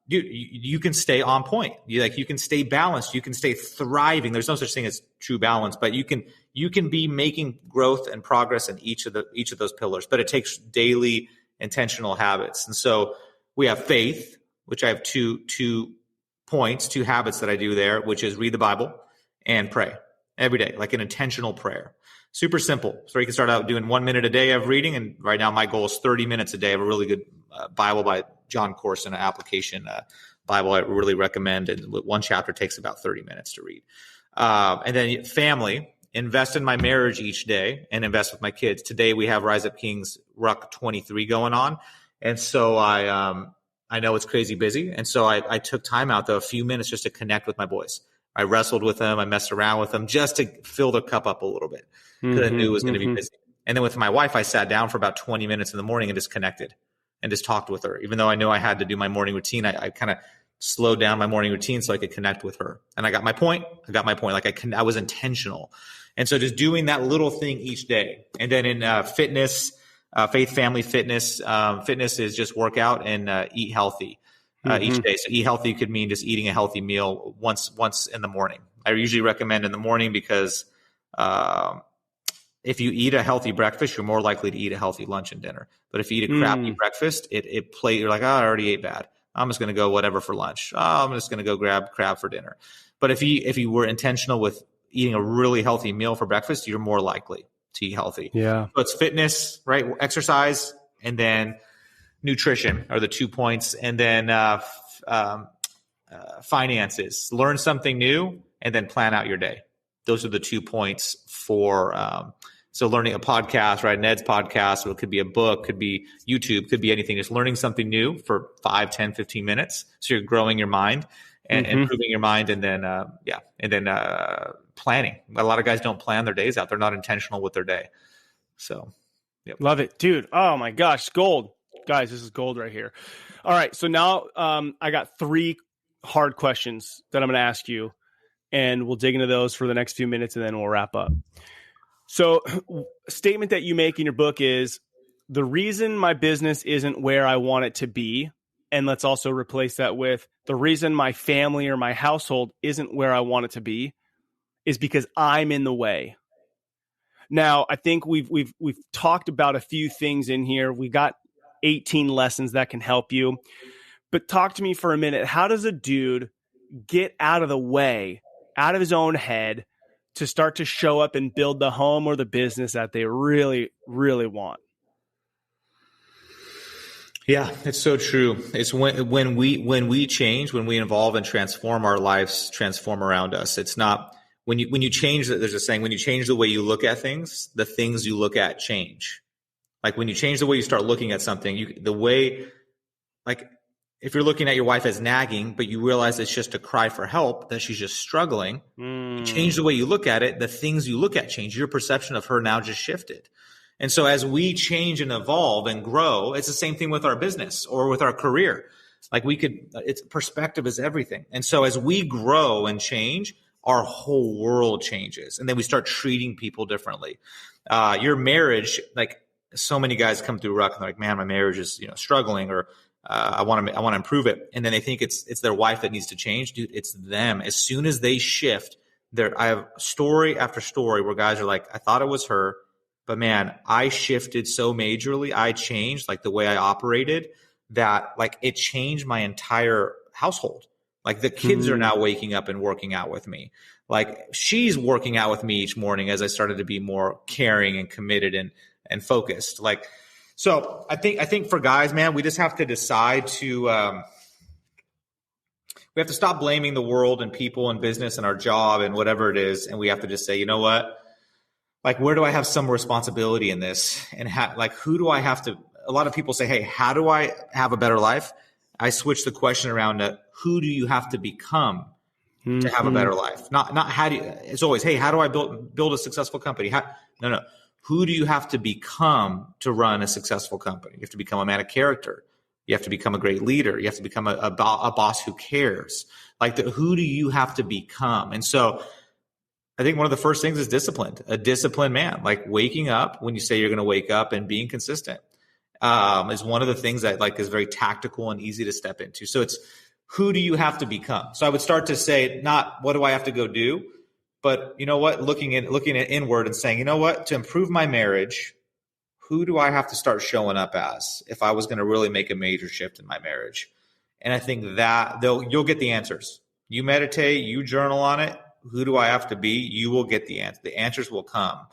You can stay on point. You can stay balanced. You can stay thriving. There's no such thing as true balance, but you can be making growth and progress in each of those pillars. But it takes daily intentional habits. And so we have faith, which I have two habits that I do there, which is read the Bible and pray every day, like an intentional prayer. Super simple. So you can start out doing 1 minute a day of reading. And right now my goal is 30 minutes a day. I have a really good Bible by John Corson, an application Bible I really recommend. And one chapter takes about 30 minutes to read. And then family, invest in my marriage each day and invest with my kids. Today we have Rise Up Kings Ruck 23 going on. And so I know it's crazy busy. And so I took time out, though, a few minutes just to connect with my boys. I wrestled with them. I messed around with them just to fill their cup up a little bit because I knew it was going to be busy. And then with my wife, I sat down for about 20 minutes in the morning and just connected and just talked with her. Even though I knew I had to do my morning routine, I kind of slowed down my morning routine so I could connect with her. And I got my point. Like I was intentional. And so just doing that little thing each day. And then in fitness, faith, family, fitness, fitness is just work out and eat healthy. Each day. So eat healthy could mean just eating a healthy meal once in the morning. I usually recommend in the morning because if you eat a healthy breakfast, you're more likely to eat a healthy lunch and dinner. But if you eat a crappy breakfast, you're like, I already ate bad. I'm just going to go whatever for lunch. I'm just going to go grab crab for dinner. But if you were intentional with eating a really healthy meal for breakfast, you're more likely to eat healthy. Yeah. So it's fitness, right? Exercise, and then nutrition are the 2 points. And then finances, learn something new and then plan out your day. Those are the 2 points for so learning a podcast, right? Ned's podcast, or it could be a book, could be YouTube, could be anything. Just learning something new for 5, 10, 15 minutes. So you're growing your mind and improving your mind. And then, planning. A lot of guys don't plan their days out. They're not intentional with their day. So, yep. Love it, dude. Oh my gosh. Gold. Guys, this is gold right here. All right. So now I got 3 hard questions that I'm going to ask you, and we'll dig into those for the next few minutes, and then we'll wrap up. So a statement that you make in your book is, the reason my business isn't where I want it to be, and let's also replace that with, the reason my family or my household isn't where I want it to be, is because I'm in the way. Now, I think we've talked about a few things in here. We got 18 lessons that can help you. But talk to me for a minute. How does a dude get out of the way, out of his own head, to start to show up and build the home or the business that they really, really want? Yeah, it's so true. It's when we change, when we evolve and transform, our lives transform around us. It's not when you change. There's a saying: when you change the way you look at things, the things you look at change. Like when you change the way you start looking at something, like if you're looking at your wife as nagging, but you realize it's just a cry for help, that she's just struggling, you change the way you look at it, the things you look at change. Your perception of her now just shifted. And so as we change and evolve and grow, it's the same thing with our business or with our career. Like it's perspective is everything. And so as we grow and change, our whole world changes. And then we start treating people differently. Your marriage, like so many guys come through ruck and they're like, man, my marriage is, struggling, or I want to improve it. And then they think it's their wife that needs to change. Dude, it's them. As soon as they shift, I have story after story where guys are like, I thought it was her, but man, I shifted so majorly. I changed like the way I operated, that like it changed my entire household. Like the kids are now waking up and working out with me. Like she's working out with me each morning as I started to be more caring and committed and focused. Like, so I think for guys, man, we just have to decide to, we have to stop blaming the world and people and business and our job and whatever it is. And we have to just say, you know what? Like, where do I have some responsibility in this? And who do I have to, a lot of people say, hey, how do I have a better life? I switch the question around to who do you have to become to have a better life? Not how do you, it's always, hey, how do I build a successful company? No. Who do you have to become to run a successful company? You have to become a man of character. You have to become a great leader. You have to become a boss who cares. Like who do you have to become? And so I think one of the first things is a disciplined man, like waking up when you say you're going to wake up and being consistent is one of the things that like is very tactical and easy to step into. So it's who do you have to become? So I would start to say, not what do I have to go do, but you know what, looking at inward and saying, you know what, to improve my marriage, who do I have to start showing up as if I was going to really make a major shift in my marriage? And I think that you'll get the answers. You meditate, you journal on it. Who do I have to be? You will get the answer. The answers will come.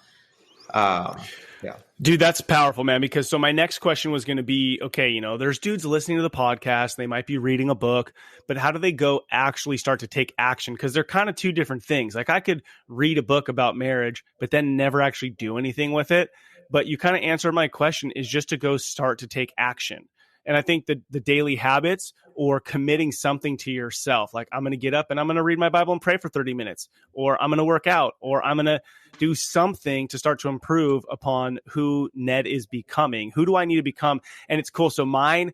Yeah. Dude, that's powerful, man. Because so my next question was going to be, okay, there's dudes listening to the podcast. They might be reading a book, but how do they go actually start to take action? Because they're kind of two different things. Like I could read a book about marriage, but then never actually do anything with it. But you kind of answered my question, is just to go start to take action. And I think that the daily habits or committing something to yourself, like I'm going to get up and I'm going to read my Bible and pray for 30 minutes, or I'm going to work out, or I'm going to do something to start to improve upon who Ned is becoming. Who do I need to become? And it's cool. So mine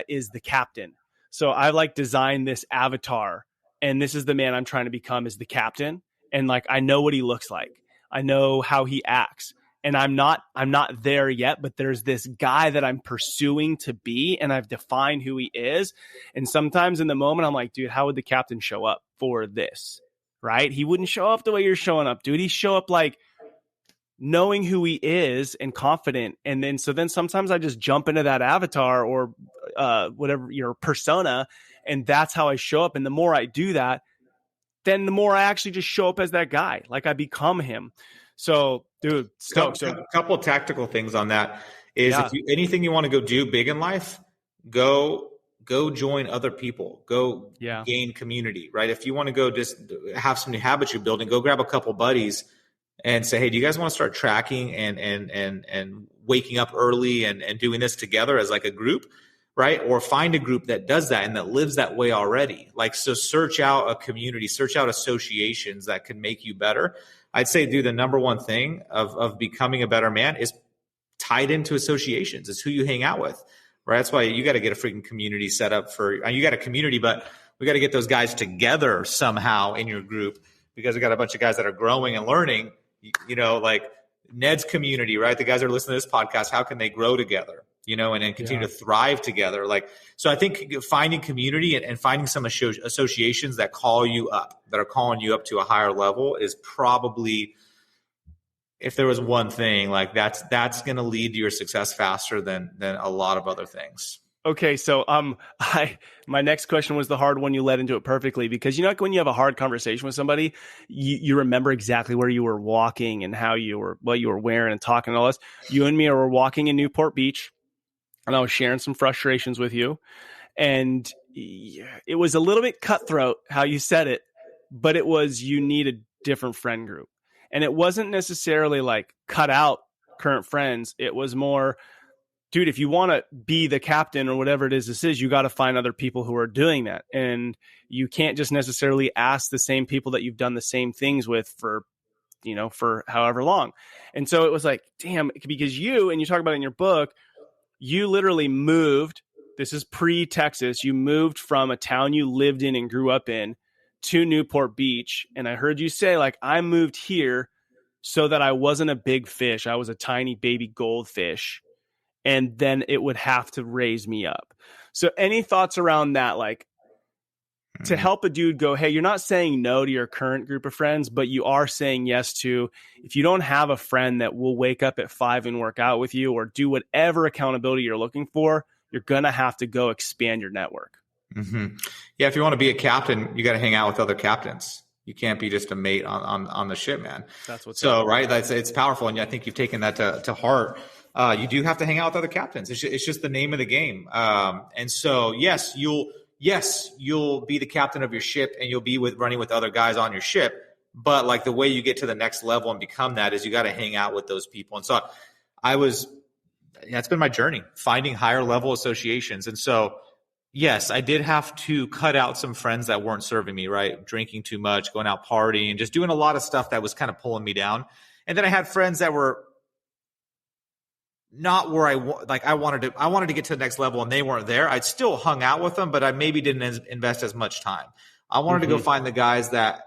is the captain. So I like designed this avatar, and this is the man I'm trying to become, is the captain. And like, I know what he looks like. I know how he acts. And I'm not there yet, but there's this guy that I'm pursuing to be, and I've defined who he is. And sometimes in the moment, I'm like, dude, how would the captain show up for this? Right? He wouldn't show up the way you're showing up, dude. He'd show up like knowing who he is and confident. And then sometimes I just jump into that avatar or whatever your persona, and that's how I show up. And the more I do that, then the more I actually just show up as that guy. Like I become him. So, dude, a couple of tactical things on that is if anything you want to go do big in life, go join other people, go gain community, right? If you want to go just have some new habits you're building, go grab a couple buddies and say, hey, do you guys want to start tracking and waking up early and doing this together as like a group, right? Or find a group that does that and that lives that way already. Like, so search out a community, search out associations that can make you better. I'd say, dude, the number one thing of becoming a better man is tied into associations. It's who you hang out with, right? That's why you got to get a freaking community set up you got a community, but we got to get those guys together somehow in your group, because we got a bunch of guys that are growing and learning. like Ned's community, right? The guys that are listening to this podcast, how can they grow together, and continue to thrive together? Like, so I think finding community and finding some associations that are calling you up to a higher level is probably, if there was one thing, like that's going to lead to your success faster than a lot of other things. Okay, so my next question was the hard one. You led into it perfectly, because like when you have a hard conversation with somebody, you remember exactly where you were walking and what you were wearing and talking and all this. You and me were walking in Newport Beach, and I was sharing some frustrations with you, and it was a little bit cutthroat how you said it, but it was, you need a different friend group. And it wasn't necessarily like cut out current friends. It was more, dude, if you want to be the captain or whatever it is this is, you got to find other people who are doing that. And you can't just necessarily ask the same people that you've done the same things with for however long. And so it was like, damn, because and you talk about it in your book, you literally moved. This is pre-Texas. You moved from a town you lived in and grew up in to Newport Beach. And I heard you say, like, I moved here so that I wasn't a big fish. I was a tiny baby goldfish. And then it would have to raise me up. So any thoughts around that? Like, to help a dude go, hey, you're not saying no to your current group of friends, but you are saying yes to, if you don't have a friend that will wake up at 5 and work out with you or do whatever accountability you're looking for, you're going to have to go expand your network. Mm-hmm. Yeah. If you want to be a captain, you got to hang out with other captains. You can't be just a mate on the ship, man. That's what's so, right. It's powerful. And I think you've taken that to heart. You do have to hang out with other captains. It's just the name of the game. And so, yes, you'll be the captain of your ship and you'll be running with other guys on your ship. But like the way you get to the next level and become that is you got to hang out with those people. And so it's been my journey, finding higher level associations. And so, yes, I did have to cut out some friends that weren't serving me, right? Drinking too much, going out partying, just doing a lot of stuff that was kind of pulling me down. And then I had friends that were not where I wanted to get to the next level and they weren't there. I'd still hung out with them, but I maybe didn't invest as much time. I wanted to go find the guys that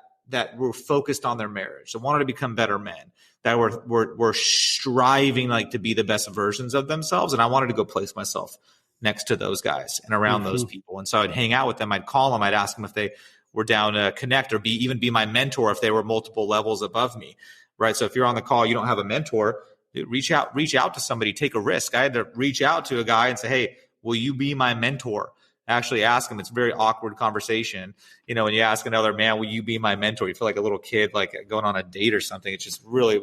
were focused on their marriage. That wanted to become better men, that were striving like to be the best versions of themselves. And I wanted to go place myself next to those guys and around those people. And so I'd hang out with them. I'd call them. I'd ask them if they were down to connect or even be my mentor if they were multiple levels above me. Right. So if you're on the call, you don't have a mentor, reach out to somebody, take a risk. I had to reach out to a guy and say, hey, will you be my mentor? Actually ask him. It's a very awkward conversation. When you ask another man, will you be my mentor? You feel like a little kid, like going on a date or something. It's just really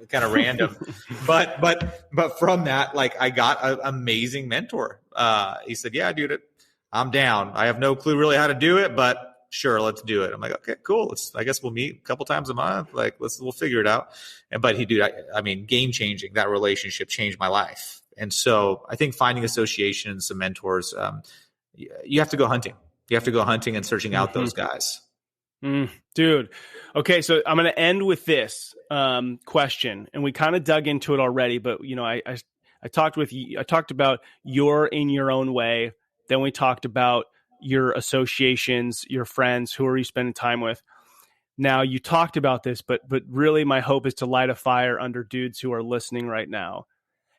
kind of random. But from that, like I got an amazing mentor. He said, yeah, dude, I'm down. I have no clue really how to do it, but sure, let's do it. I'm like, okay, cool. I guess we'll meet a couple times a month. Like, we'll figure it out. But game changing. That relationship changed my life. And so I think finding associations, some mentors, you have to go hunting. You have to go hunting and searching out those guys. Dude. Okay. So I'm going to end with this question, and we kind of dug into it already, but I talked about you're in your own way. Then we talked about your associations, your friends, who are you spending time with? Now you talked about this, but really my hope is to light a fire under dudes who are listening right now.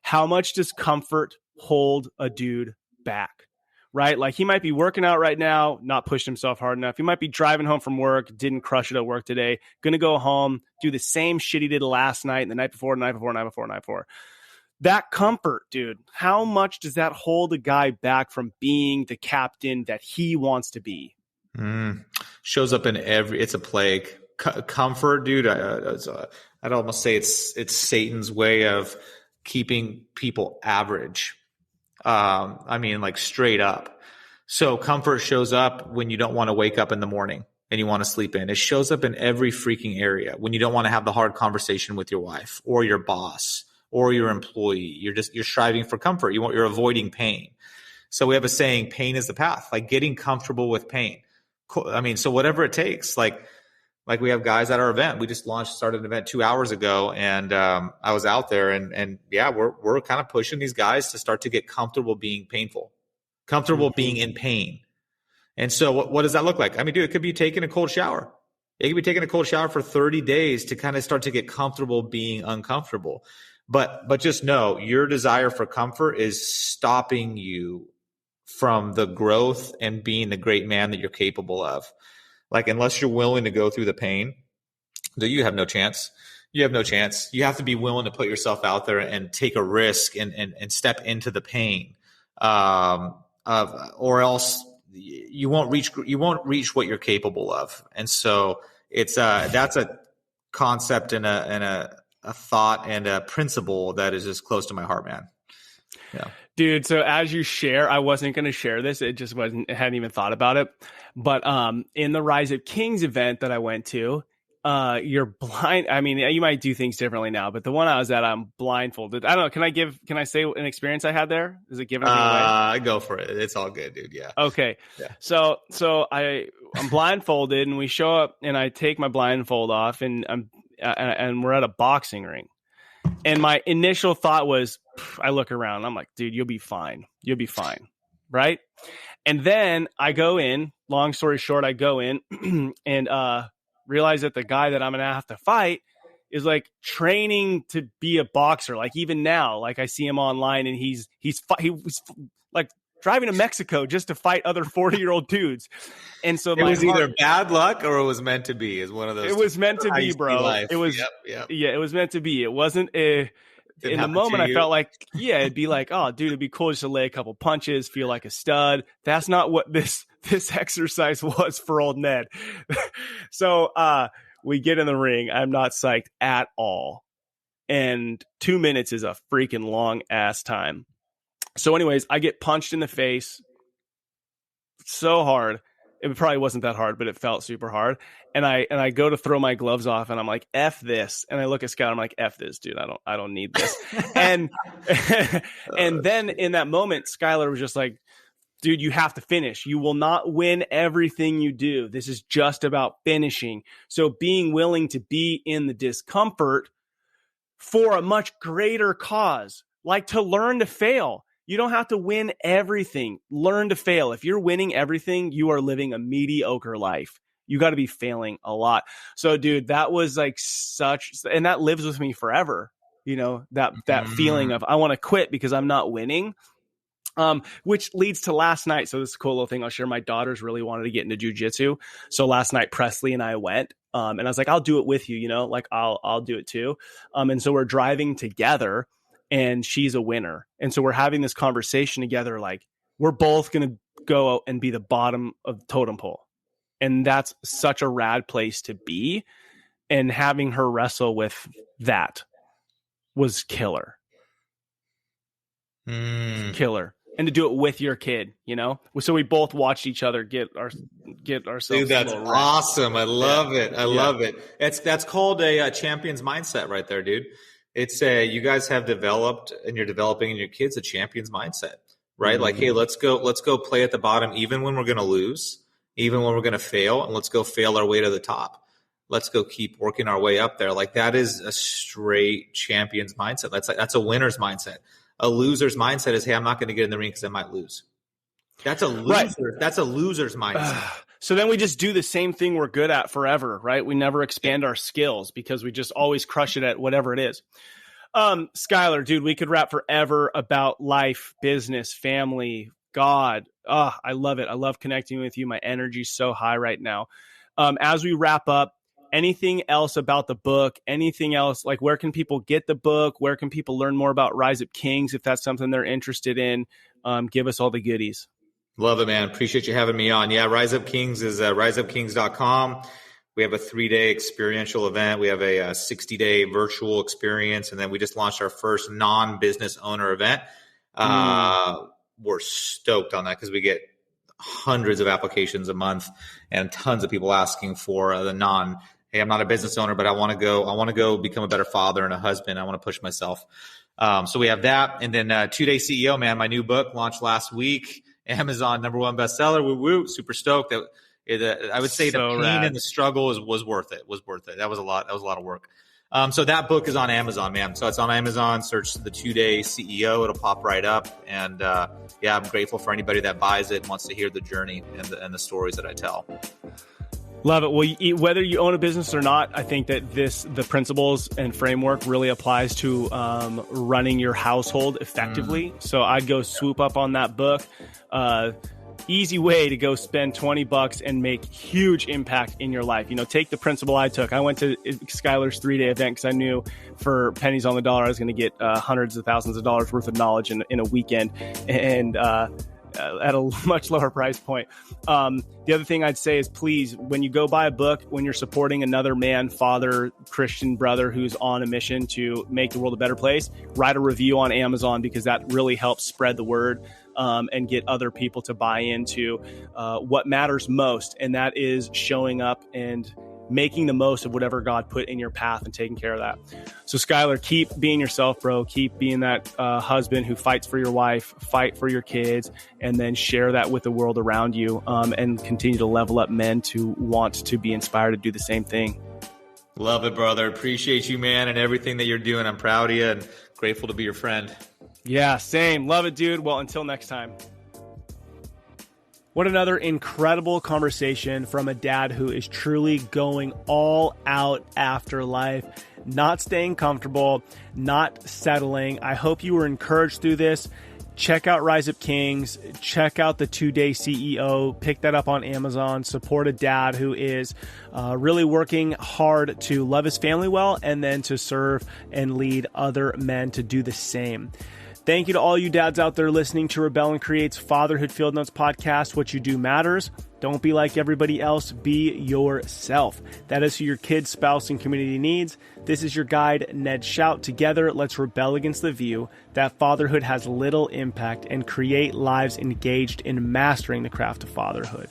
How much does comfort hold a dude back? Right? Like he might be working out right now, not pushed himself hard enough. He might be driving home from work, didn't crush it at work today, going to go home, do the same shit he did last night and the night before. That comfort, dude, how much does that hold a guy back from being the captain that he wants to be? Shows up in it's a plague. Comfort, dude. I'd almost say it's Satan's way of keeping people average. Like straight up. So comfort shows up when you don't want to wake up in the morning and you want to sleep in. It shows up in every freaking area when you don't want to have the hard conversation with your wife or your boss or your employee. You're striving for comfort. You're avoiding pain. So we have a saying, pain is the path, like getting comfortable with pain. So whatever it takes, like we have guys at our event. We just started an event 2 hours ago, and I was out there, and yeah, we're kind of pushing these guys to start to get comfortable being painful, comfortable being in pain. And so what does that look like? Dude, it could be taking a cold shower. It could be taking a cold shower for 30 days to kind of start to get comfortable being uncomfortable. But just know your desire for comfort is stopping you from the growth and being the great man that you're capable of. Like, unless you're willing to go through the pain, you have no chance. You have no chance. You have to be willing to put yourself out there and take a risk and step into the pain, or else you won't reach what you're capable of. And so that's a concept and a thought and a principle that is just close to my heart, man. Yeah. Dude, so as you share, I wasn't going to share this. It just wasn't, I hadn't even thought about it. But in the Rise of Kings event that I went to, you're blind. I mean, you might do things differently now, but the one I was at, I'm blindfolded. I don't know. Can I say an experience I had there? Is it giving away? Go for it. It's all good, dude. Yeah. Okay. Yeah. So I'm blindfolded, and we show up, and I take my blindfold off, and we're at a boxing ring. And my initial thought was, I look around, I'm like, dude, you'll be fine. You'll be fine. Right. And then I go in, long story short, I go in and realize that the guy that I'm going to have to fight is like training to be a boxer. Like, even now, like, I see him online, and he was like driving to Mexico just to fight other 40-year-old dudes. And so it was either bad luck or it was meant to be. Is one of those. It was meant to be, bro. Life. It was, yep. Yeah, it was meant to be. It wasn't in the moment. I felt like, yeah, it'd be like, oh, dude, it'd be cool just to lay a couple punches, feel like a stud. That's not what this exercise was for old Ned. So we get in the ring. I'm not psyched at all. And 2 minutes is a freaking long ass time. So anyways, I get punched in the face so hard. It probably wasn't that hard, but it felt super hard. And I go to throw my gloves off, and I'm like, F this. And I look at Skylar, I'm like, F this, dude. I don't need this. And then in that moment, Skylar was just like, dude, you have to finish. You will not win everything you do. This is just about finishing. So being willing to be in the discomfort for a much greater cause, like to learn to fail. You don't have to win everything. Learn to fail. If you're winning everything, you are living a mediocre life. You got to be failing a lot. So, dude, that was like and that lives with me forever. You know, that feeling of I want to quit because I'm not winning. Which leads to last night. So this is a cool little thing I'll share. My daughters really wanted to get into jujitsu. So last night, Presley and I went, and I was like, I'll do it with you, you know, like I'll do it too. And so we're driving together, and she's a winner. And so we're having this conversation together. Like, we're both going to go and be the bottom of the totem pole. And that's such a rad place to be. And having her wrestle with that was killer. Killer. And to do it with your kid, you know? So we both watched each other get ourselves. Dude, that's awesome. I love it. I love it. That's called a champion's mindset right there, dude. It's you guys have developed, and you're developing in your kids, a champion's mindset, right? Mm-hmm. Like, hey, let's go play at the bottom, even when we're going to lose, even when we're going to fail, and let's go fail our way to the top. Let's go keep working our way up there. Like, that is a straight champion's mindset. That's a winner's mindset. A loser's mindset is, hey, I'm not going to get in the ring because I might lose. That's a loser. Right. That's a loser's mindset. So then we just do the same thing we're good at forever, right? We never expand our skills because we just always crush it at whatever it is. Skylar, dude, we could rap forever about life, business, family, God. I love it. I love connecting with you. My energy's so high right now. As we wrap up, anything else about the book? Anything else? Like, where can people get the book? Where can people learn more about Rise of Kings if that's something they're interested in? Give us all the goodies. Love it, man. Appreciate you having me on. Yeah, Rise Up Kings is riseupkings.com. We have a 3-day experiential event. We have a 60-day virtual experience. And then we just launched our first non-business owner event. We're stoked on that because we get hundreds of applications a month and tons of people asking for hey, I'm not a business owner, but I want to go become a better father and a husband. I want to push myself. So we have that. And then 2-day CEO, man, my new book launched last week. Amazon #1 bestseller. Woo! Super stoked. I would say so the pain and the struggle was worth it. That was a lot of work. So that book is on Amazon, man. So it's on Amazon. Search the 2-day CEO. It'll pop right up. And I'm grateful for anybody that buys it and wants to hear the journey and the stories that I tell. Love it. Well, whether you own a business or not, I think that the principles and framework really applies to running your household effectively. So I'd go swoop up on that book. Easy way to go spend $20 and make huge impact in your life. Take the principle I took. I went to Skylar's 3-day event because I knew for pennies on the dollar I was going to get hundreds of thousands of dollars worth of knowledge in a weekend, and at a much lower price point. The other thing I'd say is, please, when you go buy a book, when you're supporting another man, father, Christian brother who's on a mission to make the world a better place, write a review on Amazon, because that really helps spread the word and get other people to buy into what matters most. And that is showing up and making the most of whatever God put in your path and taking care of that. So Skylar, keep being yourself, bro. Keep being that husband who fights for your wife, fight for your kids, and then share that with the world around you, and continue to level up men to want to be inspired to do the same thing. Love it, brother. Appreciate you, man, and everything that you're doing. I'm proud of you and grateful to be your friend. Yeah, same. Love it, dude. Well, until next time. What another incredible conversation from a dad who is truly going all out after life, not staying comfortable, not settling. I hope you were encouraged through this. Check out Rise Up Kings. Check out the 2-Day CEO. Pick that up on Amazon. Support a dad who is really working hard to love his family well, and then to serve and lead other men to do the same. Thank you to all you dads out there listening to Rebel and Create's Fatherhood Field Notes podcast. What you do matters. Don't be like everybody else. Be yourself. That is who your kids, spouse, and community needs. This is your guide, Ned Shout. Together, let's rebel against the view that fatherhood has little impact and create lives engaged in mastering the craft of fatherhood.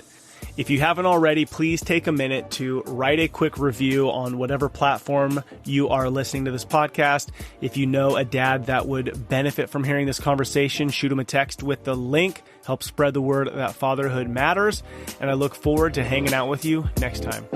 If you haven't already, please take a minute to write a quick review on whatever platform you are listening to this podcast. If you know a dad that would benefit from hearing this conversation, shoot him a text with the link. Help spread the word that fatherhood matters. And I look forward to hanging out with you next time.